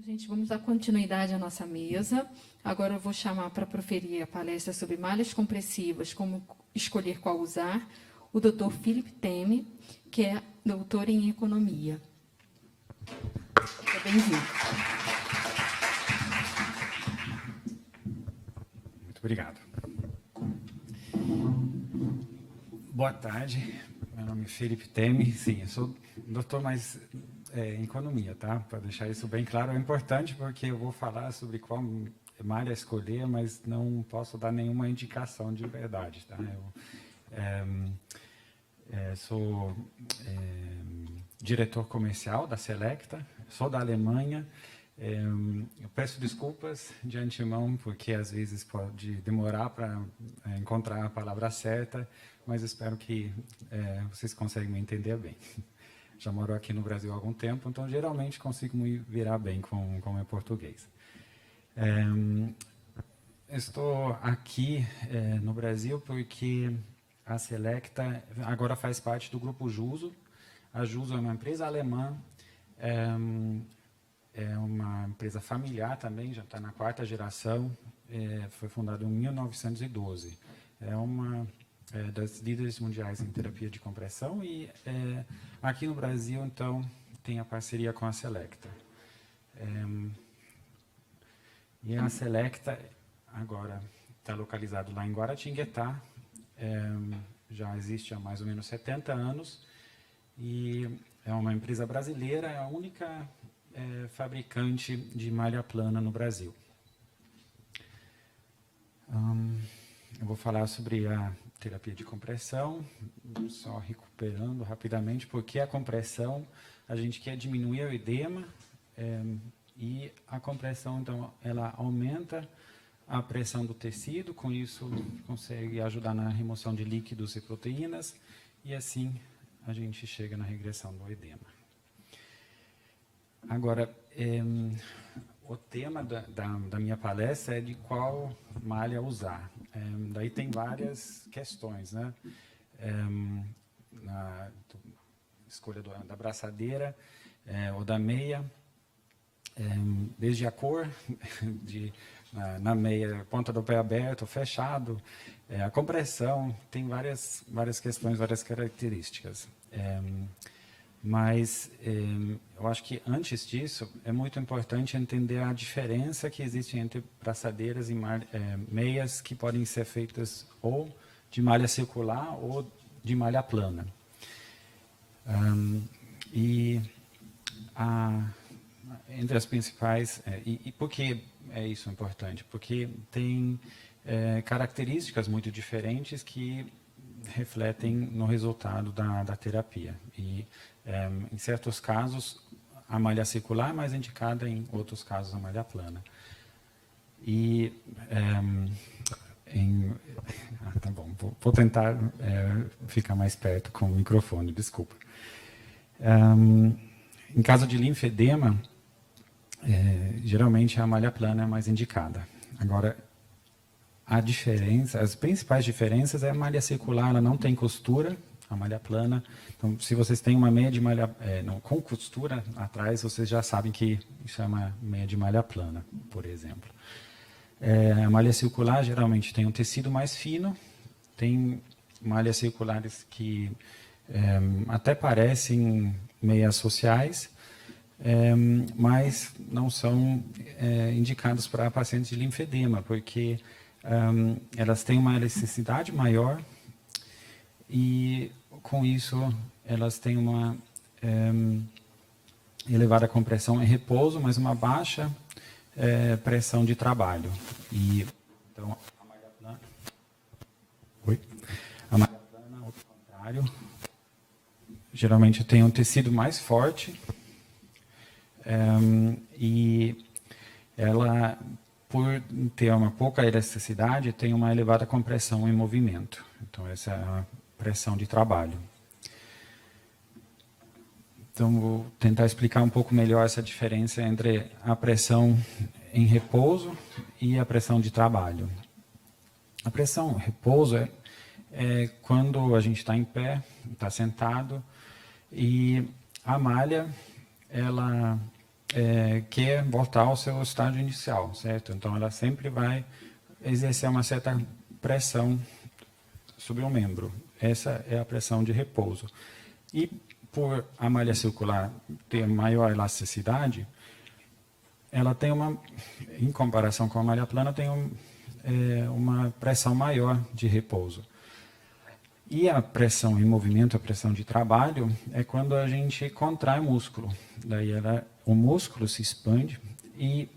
Gente, vamos dar continuidade à nossa mesa. Agora eu vou chamar para proferir a palestra sobre malhas compressivas, como escolher qual usar, o Dr. Philip Temme, que é doutor em economia. Seja bem-vindo. Muito obrigado. Boa tarde, meu nome é Philip Temme. Sim, eu sou doutor, mas em economia, tá? Para deixar isso bem claro, é importante porque eu vou falar sobre qual malha escolher, mas não posso dar nenhuma indicação de verdade, tá? Eu sou diretor comercial da Selecta, sou da Alemanha. Eu peço desculpas de antemão, porque às vezes pode demorar para encontrar a palavra certa, mas espero que vocês conseguem me entender bem. Já moro aqui no Brasil há algum tempo, então geralmente consigo me virar bem com o meu português. Estou aqui no Brasil porque a Selecta agora faz parte do Grupo Juso. A Juso é uma empresa alemã, é uma empresa familiar também, já está na 4ª geração, foi fundada em 1912. É uma das líderes mundiais em terapia de compressão e aqui no Brasil, então, tem a parceria com a Selecta. E a Selecta agora está localizado lá em Guaratinguetá, já existe há mais ou menos 70 anos e é uma empresa brasileira, é a única fabricante de malha plana no Brasil. Eu vou falar sobre a terapia de compressão, só recuperando rapidamente, porque a compressão, a gente quer diminuir o edema, e a compressão, então, ela aumenta a pressão do tecido, com isso consegue ajudar na remoção de líquidos e proteínas, e assim a gente chega na regressão do edema. Agora, o tema da minha palestra é de qual malha usar. Daí tem várias questões, né? Na escolha da braçadeira ou da meia, desde a cor, na meia, ponta do pé aberto ou fechado, a compressão, tem várias questões, várias características. Mas eu acho que antes disso é muito importante entender a diferença que existe entre braçadeiras e meias que podem ser feitas ou de malha circular ou de malha plana. Entre as principais, e por que é isso importante? Porque tem características muito diferentes que refletem no resultado da terapia. E, em certos casos, a malha circular é mais indicada, em outros casos, a malha plana. E, tá bom, vou tentar ficar mais perto com o microfone, desculpa. Em caso de linfedema, geralmente a malha plana é mais indicada. Agora, as principais diferenças é a malha circular, ela não tem costura, a malha plana. Então, se vocês têm uma meia de malha com costura atrás, vocês já sabem que isso é uma meia de malha plana, por exemplo. A malha circular geralmente tem um tecido mais fino, tem malhas circulares que até parecem meias sociais, mas não são indicadas para pacientes de linfedema, porque elas têm uma elasticidade maior e, com isso, elas têm uma elevada compressão em repouso, mas uma baixa pressão de trabalho. E, então, a malha plana... A malha plana, ao contrário, geralmente tem um tecido mais forte e ela, por ter uma pouca elasticidade, tem uma elevada compressão em movimento. Então, essa é a pressão de trabalho. Então, vou tentar explicar um pouco melhor essa diferença entre a pressão em repouso e a pressão de trabalho. A pressão em repouso é quando a gente está em pé, está sentado, e a malha, ela quer voltar ao seu estágio inicial, certo? Então, ela sempre vai exercer uma certa pressão sobre o membro. Essa é a pressão de repouso. E por a malha circular ter maior elasticidade, ela tem em comparação com a malha plana, tem uma pressão maior de repouso. E a pressão em movimento, a pressão de trabalho, é quando a gente contrai o músculo. Daí o músculo se expande e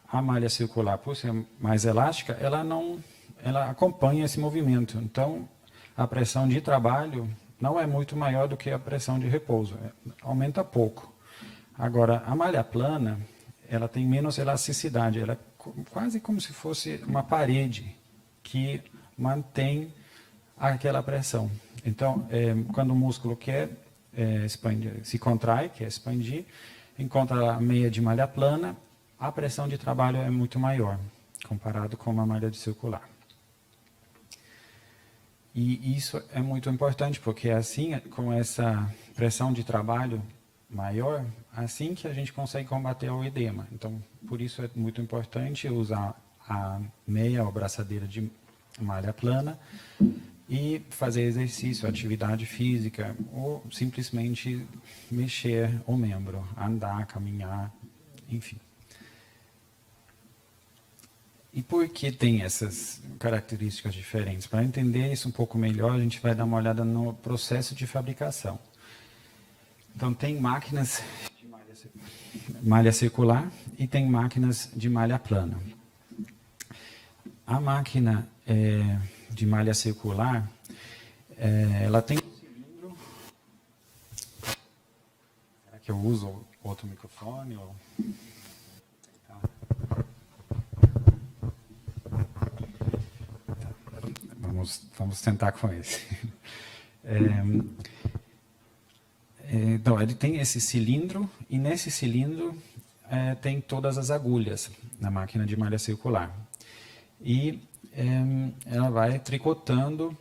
a malha circular, por ser mais elástica, ela acompanha esse movimento. Então, a pressão de trabalho não é muito maior do que a pressão de repouso, aumenta pouco. Agora, a malha plana, ela tem menos elasticidade, ela é quase como se fosse uma parede que mantém aquela pressão. Então, quando o músculo quer expandir, se contrai, quer expandir, encontra a meia de malha plana, a pressão de trabalho é muito maior, comparado com uma malha de circular. E isso é muito importante, porque assim, com essa pressão de trabalho maior, assim que a gente consegue combater o edema. Então, por isso é muito importante usar a meia ou braçadeira de malha plana e fazer exercício, atividade física, ou simplesmente mexer o membro, andar, caminhar, enfim. E por que tem essas características diferentes? Para entender isso um pouco melhor, a gente vai dar uma olhada no processo de fabricação. Então, tem máquinas de malha circular e tem máquinas de malha plana. A máquina de malha circular, ela tem um cilindro. Será que eu uso outro microfone? Ou... Vamos tentar com esse. Então, ele tem esse cilindro, e nesse cilindro tem todas as agulhas na máquina de malha circular. E ela vai tricotando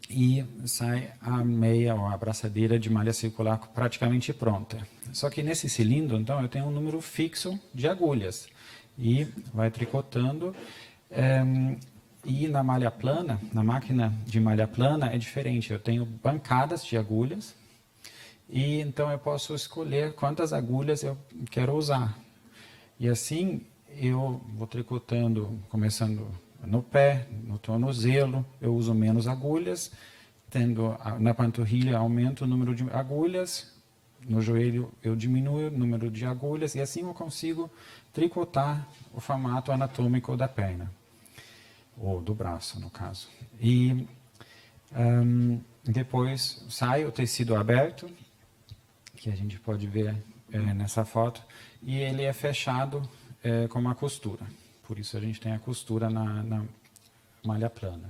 e sai a meia ou a braçadeira de malha circular praticamente pronta. Só que nesse cilindro, então, eu tenho um número fixo de agulhas. E vai tricotando. E na malha plana, na máquina de malha plana, é diferente. Eu tenho bancadas de agulhas, e então eu posso escolher quantas agulhas eu quero usar. E assim eu vou tricotando, começando no pé, no tornozelo, eu uso menos agulhas, na panturrilha aumento o número de agulhas, no joelho eu diminuo o número de agulhas, e assim eu consigo tricotar o formato anatômico da perna. Ou do braço, no caso. E depois sai o tecido aberto, que a gente pode ver nessa foto, e ele é fechado com uma costura. Por isso a gente tem a costura na malha plana.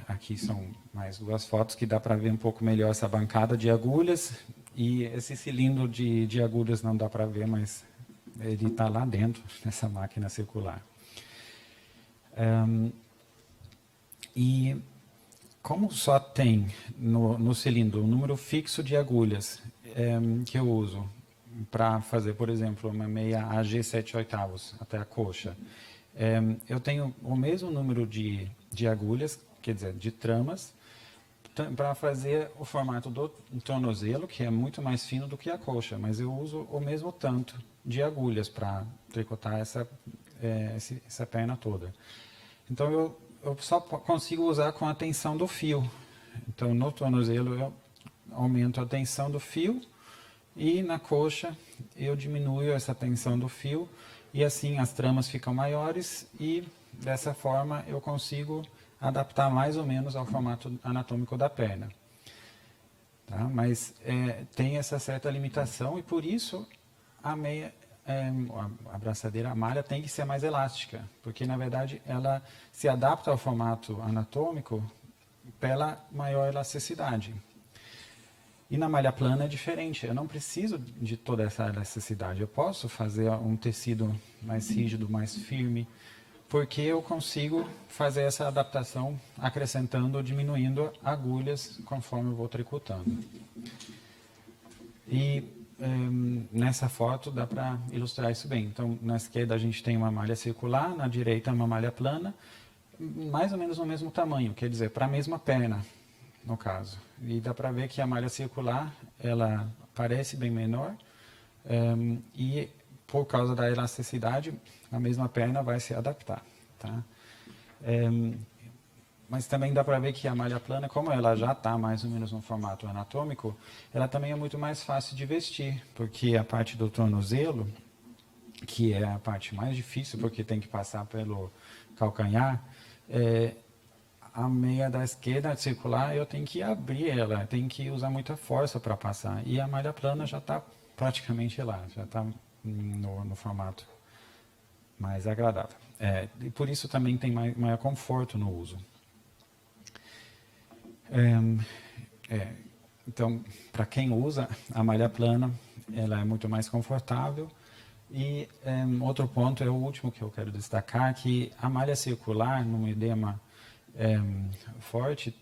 Aqui são mais duas fotos que dá para ver um pouco melhor essa bancada de agulhas, e esse cilindro de agulhas não dá para ver, mas ele está lá dentro, nessa máquina circular. E como só tem no cilindro um número fixo de agulhas que eu uso para fazer, por exemplo, uma meia AG 7/8 até a coxa, eu tenho o mesmo número de agulhas, quer dizer, de tramas, para fazer o formato do tornozelo, que é muito mais fino do que a coxa, mas eu uso o mesmo tanto de agulhas para tricotar essa perna toda. Então, eu só consigo usar com a tensão do fio. Então, no tornozelo, eu aumento a tensão do fio, e na coxa, eu diminuo essa tensão do fio, e assim as tramas ficam maiores, e dessa forma eu consigo adaptar mais ou menos ao formato anatômico da perna. Tá? Mas tem essa certa limitação, e por isso a meia, a braçadeira, a malha tem que ser mais elástica, porque na verdade ela se adapta ao formato anatômico pela maior elasticidade. E na malha plana é diferente, eu não preciso de toda essa elasticidade, eu posso fazer um tecido mais rígido, mais firme, porque eu consigo fazer essa adaptação acrescentando ou diminuindo agulhas conforme eu vou tricotando. E nessa foto dá para ilustrar isso bem. Então, na esquerda a gente tem uma malha circular, na direita uma malha plana, mais ou menos no mesmo tamanho, quer dizer, para a mesma perna, no caso. E dá para ver que a malha circular, ela parece bem menor, e por causa da elasticidade, a mesma perna vai se adaptar. Tá? Mas também dá para ver que a malha plana, como ela já está mais ou menos no formato anatômico, ela também é muito mais fácil de vestir, porque a parte do tornozelo, que é a parte mais difícil, porque tem que passar pelo calcanhar, a meia da esquerda circular, eu tenho que abrir ela, tenho que usar muita força para passar. E a malha plana já está praticamente lá, já está no formato mais agradável. E por isso também tem maior conforto no uso. Então, para quem usa a malha plana, ela é muito mais confortável. E outro ponto, é o último que eu quero destacar, que a malha circular, num edema forte,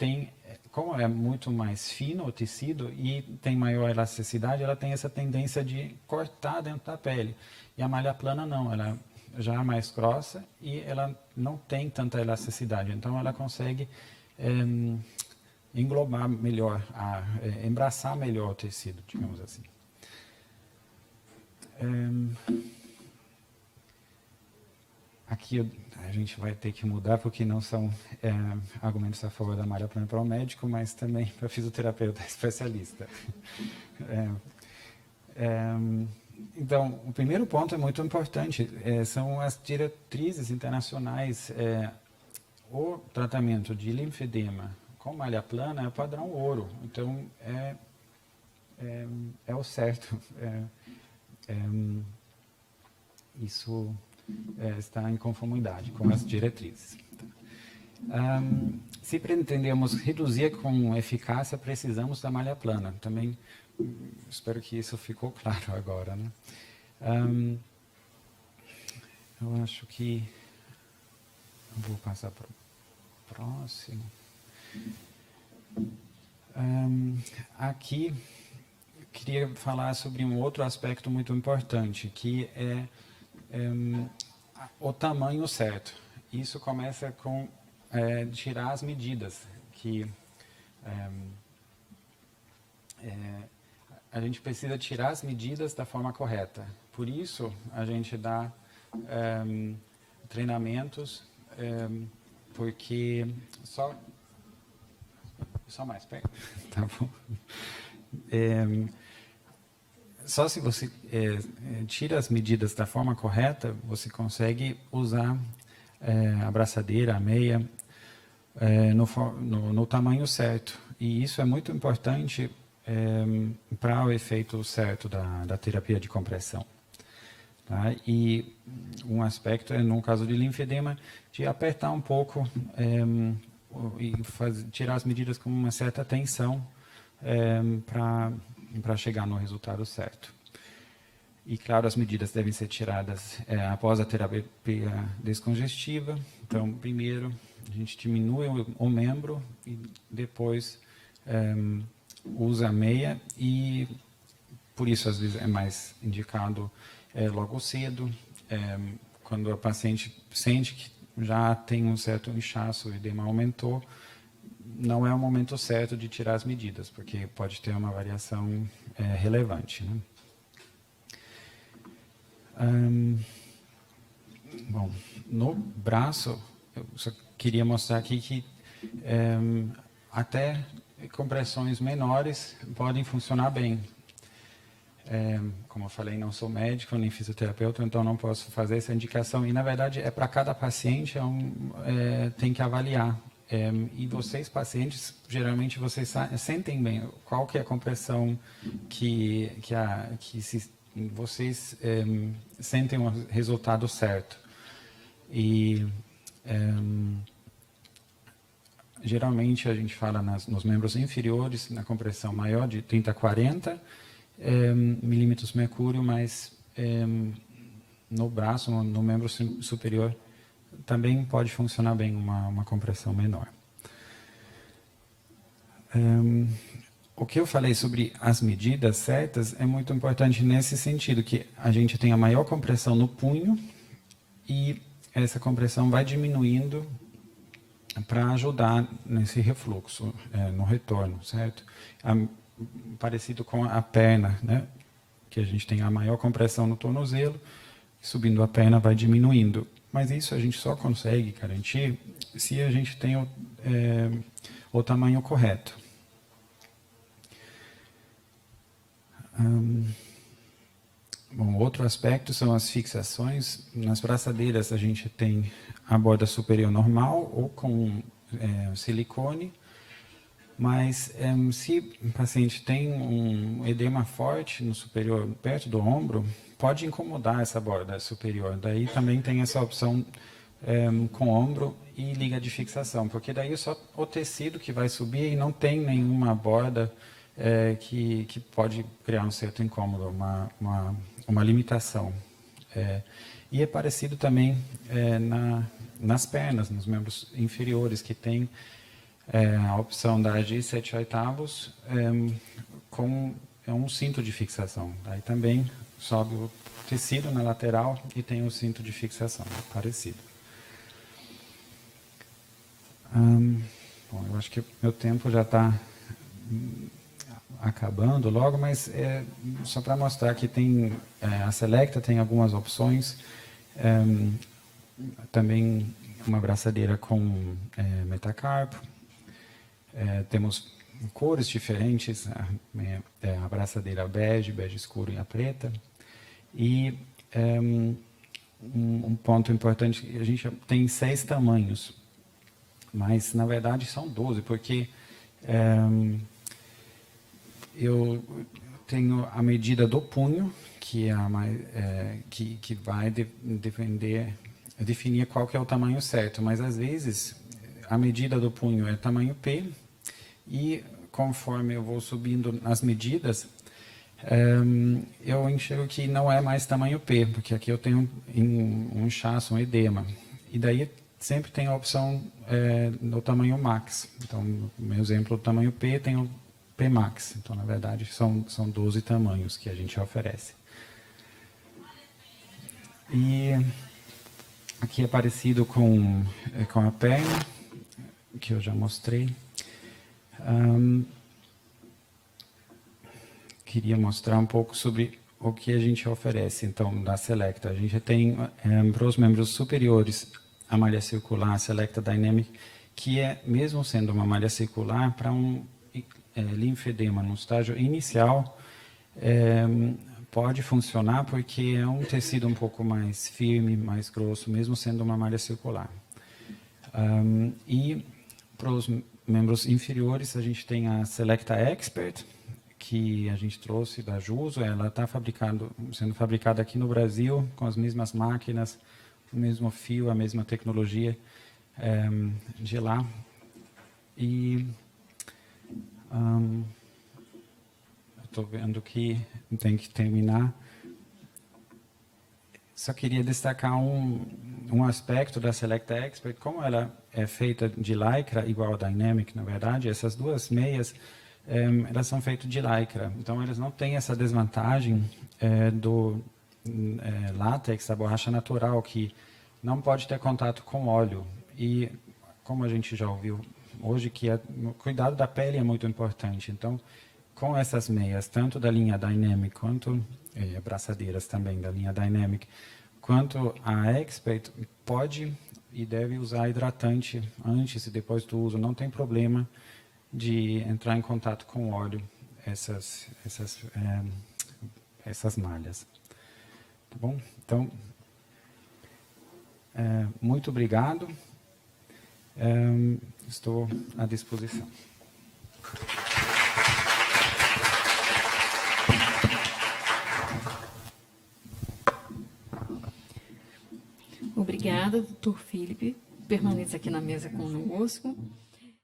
como é muito mais fino o tecido e tem maior elasticidade, ela tem essa tendência de cortar dentro da pele. E a malha plana não, ela já é mais grossa e ela não tem tanta elasticidade. Então, ela consegue englobar melhor, embraçar melhor o tecido, digamos assim. Aqui a gente vai ter que mudar, porque não são argumentos a favor da malha plana para o médico, mas também para o fisioterapeuta especialista. Então, o primeiro ponto é muito importante, são as diretrizes internacionais. O tratamento de linfedema com malha plana é o padrão ouro, então é o certo. Isso está em conformidade com as diretrizes. Se pretendemos reduzir com eficácia, precisamos da malha plana. Também espero que isso ficou claro agora, né? Eu acho que vou passar para o próximo. Aqui queria falar sobre um outro aspecto muito importante, que é o tamanho certo. Isso começa com tirar as medidas, que a gente precisa tirar as medidas da forma correta. Por isso, a gente dá treinamentos, porque só mais perto, tá bom? Só se você tira as medidas da forma correta, você consegue usar a braçadeira, a meia, no tamanho certo. E isso é muito importante para o efeito certo da terapia de compressão. Tá? E um aspecto é, no caso de linfedema, de apertar um pouco e tirar as medidas com uma certa tensão para chegar no resultado certo. E, claro, as medidas devem ser tiradas após a terapia descongestiva. Então, primeiro, a gente diminui o membro e depois usa a meia. E, por isso, às vezes, é mais indicado logo cedo, quando a paciente sente que já tem um certo inchaço, o edema aumentou, não é o momento certo de tirar as medidas, porque pode ter uma variação relevante, né? Bom, no braço, eu só queria mostrar aqui que até compressões menores podem funcionar bem. Como eu falei, não sou médico nem fisioterapeuta, então não posso fazer essa indicação. E, na verdade, para cada paciente tem que avaliar. E vocês, pacientes, geralmente vocês sentem bem qual que é a compressão que vocês sentem o resultado certo. E geralmente a gente fala nos membros inferiores, na compressão maior de 30 a 40 milímetros mercúrio, mas no braço, no membro superior, também pode funcionar bem uma compressão menor. o que eu falei sobre as medidas certas é muito importante nesse sentido, que a gente tem a maior compressão no punho e essa compressão vai diminuindo para ajudar nesse refluxo, no retorno, certo? Parecido com a perna, né? Que a gente tem a maior compressão no tornozelo, subindo a perna vai diminuindo. Mas isso a gente só consegue garantir se a gente tem o tamanho correto. Bom, outro aspecto são as fixações. Nas braçadeiras a gente tem a borda superior normal ou com silicone, mas se o paciente tem um edema forte no superior, perto do ombro, pode incomodar essa borda superior. Daí também tem essa opção com ombro e liga de fixação, porque daí é só o tecido que vai subir e não tem nenhuma borda que pode criar um certo incômodo, uma limitação. E é parecido também nas pernas, nos membros inferiores, que tem a opção da AG 7/8 com um cinto de fixação. Aí também sobe o tecido na lateral e tem um cinto de fixação, parecido. Bom, eu acho que meu tempo já está acabando logo, mas só para mostrar que tem a Selecta tem algumas opções, também uma braçadeira com metacarpo, temos cores diferentes, a braçadeira bege escuro e a preta, e um ponto importante, a gente tem 6 tamanhos, mas na verdade são 12, porque eu tenho a medida do punho, que que vai definir qual que é o tamanho certo, mas às vezes a medida do punho é tamanho P, e conforme eu vou subindo nas medidas, eu enxergo que não é mais tamanho P, porque aqui eu tenho um inchaço, um edema, e daí sempre tem a opção no tamanho Max. Então, no meu exemplo, o tamanho P tem o P Max. Então, na verdade, são 12 tamanhos que a gente oferece. E aqui é parecido com a perna, que eu já mostrei. Queria mostrar um pouco sobre o que a gente oferece, então, da Selecta. A gente tem, para os membros superiores, a malha circular, a Selecta Dynamic, que mesmo sendo uma malha circular, para um linfedema no estágio inicial, pode funcionar porque é um tecido um pouco mais firme, mais grosso, mesmo sendo uma malha circular. E para os membros inferiores, a gente tem a Selecta Expert, que a gente trouxe da Juso. Ela está sendo fabricada aqui no Brasil, com as mesmas máquinas, o mesmo fio, a mesma tecnologia de lá. E estou vendo que tem que terminar. Só queria destacar um aspecto da Selecta Expert, como ela é feita de lycra, igual a Dynamic, na verdade. Essas duas meias, elas são feitas de lycra, então elas não têm essa desvantagem do látex, da borracha natural, que não pode ter contato com óleo. E como a gente já ouviu hoje, que o cuidado da pele é muito importante. Então, com essas meias, tanto da linha Dynamic, quanto braçadeiras também da linha Dynamic, quanto a Expert, pode e deve usar hidratante antes e depois do uso. Não tem problema de entrar em contato com óleo essas malhas. Tá bom? Então, muito obrigado. Estou à disposição. Obrigada, doutor Filipe. Permaneça aqui na mesa conosco.